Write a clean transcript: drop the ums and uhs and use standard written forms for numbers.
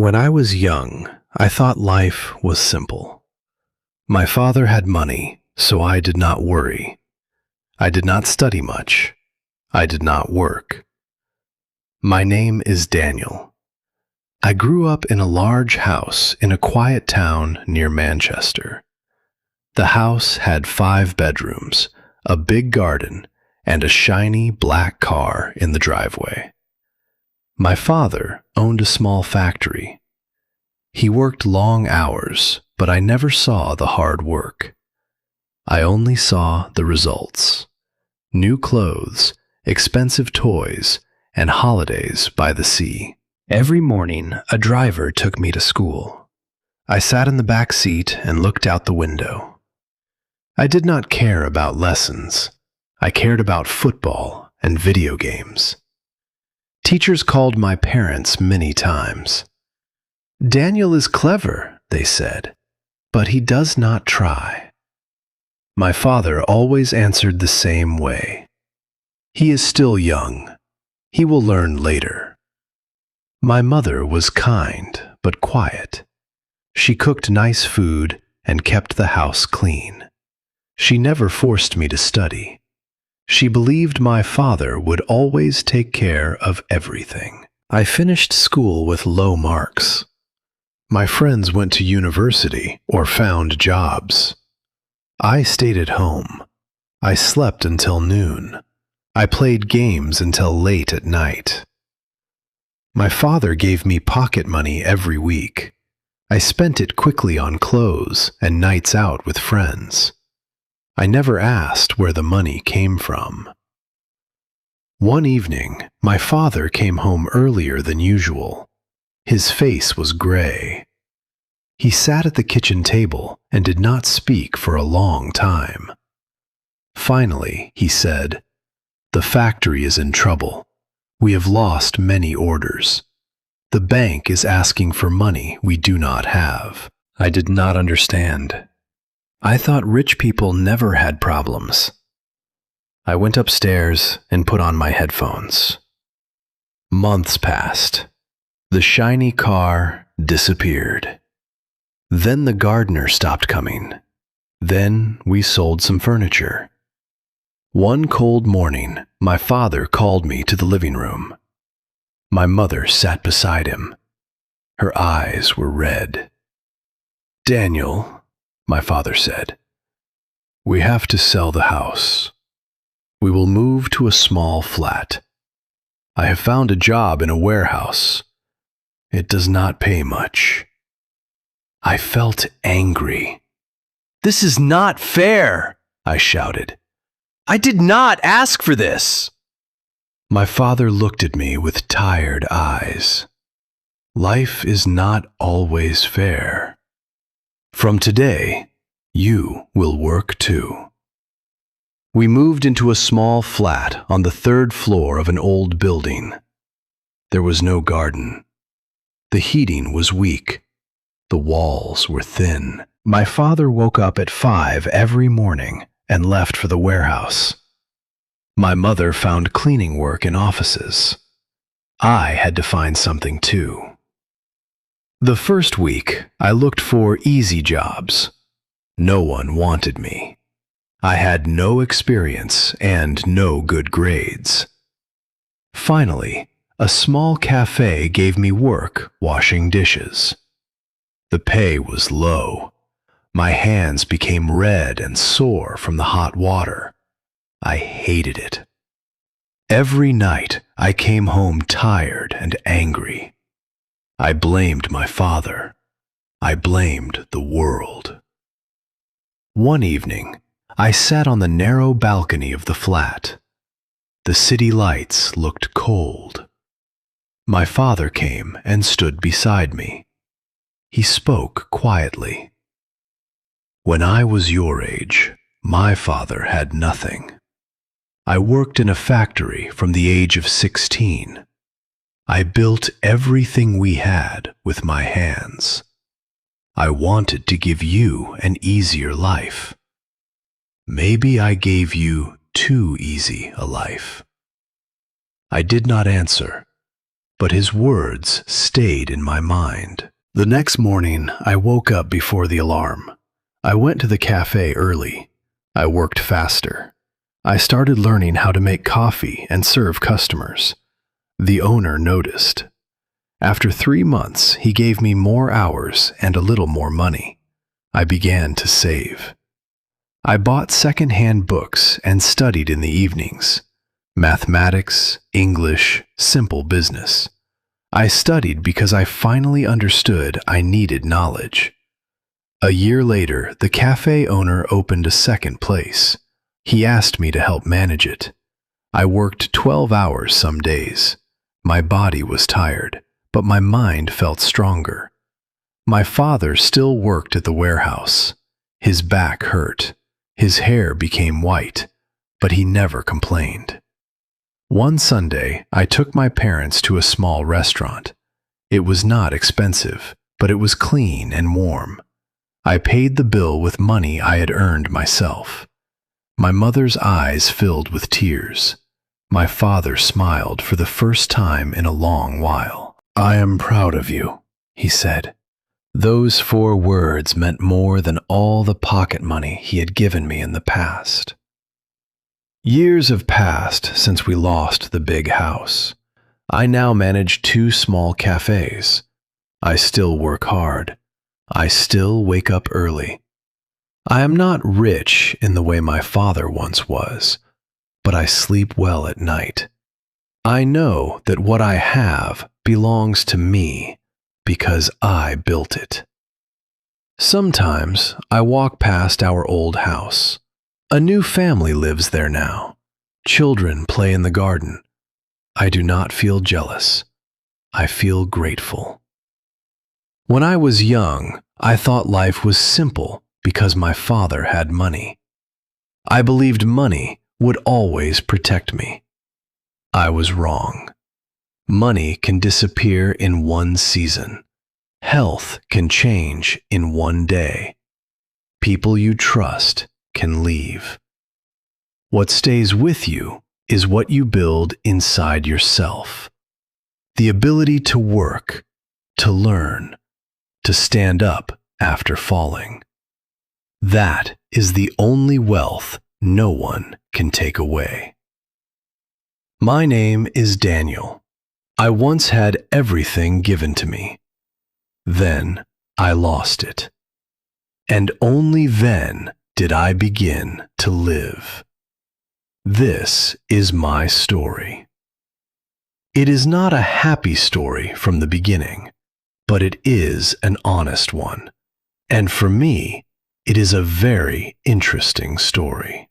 When I was young, I thought life was simple. My father had money, so I did not worry. I did not study much. I did not work. My name is Daniel. I grew up in a large house in a quiet town near Manchester. The house had 5 bedrooms, a big garden, and a shiny black car in the driveway. My father owned a small factory. He worked long hours, but I never saw the hard work. I only saw the results: new clothes, expensive toys, and holidays by the sea. Every morning, a driver took me to school. I sat in the back seat and looked out the window. I did not care about lessons. I cared about football and video games. Teachers called my parents many times. "Daniel is clever," they said, "but he does not try." My father always answered the same way: "He is still young. He will learn later." My mother was kind but quiet. She cooked nice food and kept the house clean. She never forced me to study. She believed my father would always take care of everything. I finished school with low marks. My friends went to university or found jobs. I stayed at home. I slept until noon. I played games until late at night. My father gave me pocket money every week. I spent it quickly on clothes and nights out with friends. I never asked where the money came from. One evening, my father came home earlier than usual. His face was gray. He sat at the kitchen table and did not speak for a long time. Finally, he said, "The factory is in trouble. We have lost many orders. The bank is asking for money we do not have." I did not understand. I thought rich people never had problems. I went upstairs and put on my headphones. Months passed. The shiny car disappeared. Then the gardener stopped coming. Then we sold some furniture. One cold morning, my father called me to the living room. My mother sat beside him. Her eyes were red. "Daniel," my father said, "we have to sell the house. We will move to a small flat. I have found a job in a warehouse. It does not pay much." I felt angry. "This is not fair," I shouted. "I did not ask for this." My father looked at me with tired eyes. "Life is not always fair. From today, you will work too." We moved into a small flat on the 3rd floor of an old building. There was no garden. The heating was weak. The walls were thin. My father woke up at 5 every morning and left for the warehouse. My mother found cleaning work in offices. I had to find something too. The first week, I looked for easy jobs. No one wanted me. I had no experience and no good grades. Finally, a small cafe gave me work washing dishes. The pay was low. My hands became red and sore from the hot water. I hated it. Every night, I came home tired and angry. I blamed my father. I blamed the world. One evening, I sat on the narrow balcony of the flat. The city lights looked cold. My father came and stood beside me. He spoke quietly. "When I was your age, my father had nothing. I worked in a factory from the age of 16. I built everything we had with my hands. I wanted to give you an easier life. Maybe I gave you too easy a life." I did not answer, but his words stayed in my mind. The next morning, I woke up before the alarm. I went to the cafe early. I worked faster. I started learning how to make coffee and serve customers. The owner noticed. After 3 months, he gave me more hours and a little more money. I began to save. I bought second-hand books and studied in the evenings. Mathematics, English, simple business. I studied because I finally understood I needed knowledge. A year later, the cafe owner opened a second place. He asked me to help manage it. I worked 12 hours some days. My body was tired, but my mind felt stronger. My father still worked at the warehouse. His back hurt. His hair became white, but he never complained. One Sunday, I took my parents to a small restaurant. It was not expensive, but it was clean and warm. I paid the bill with money I had earned myself. My mother's eyes filled with tears. My father smiled for the first time in a long while. "I am proud of you," he said. Those 4 words meant more than all the pocket money he had given me in the past. Years have passed since we lost the big house. I now manage 2 small cafes. I still work hard. I still wake up early. I am not rich in the way my father once was, but I sleep well at night. I know that what I have belongs to me because I built it. Sometimes I walk past our old house. A new family lives there now. Children play in the garden. I do not feel jealous. I feel grateful. When I was young, I thought life was simple because my father had money. I believed money would always protect me. I was wrong. Money can disappear in one season. Health can change in one day. People you trust can leave. What stays with you is what you build inside yourself. The ability to work, to learn, to stand up after falling. That is the only wealth no one can take away. My name is Daniel. I once had everything given to me. Then I lost it. And only then did I begin to live. This is my story. It is not a happy story from the beginning, but it is an honest one. And for me, it is a very interesting story.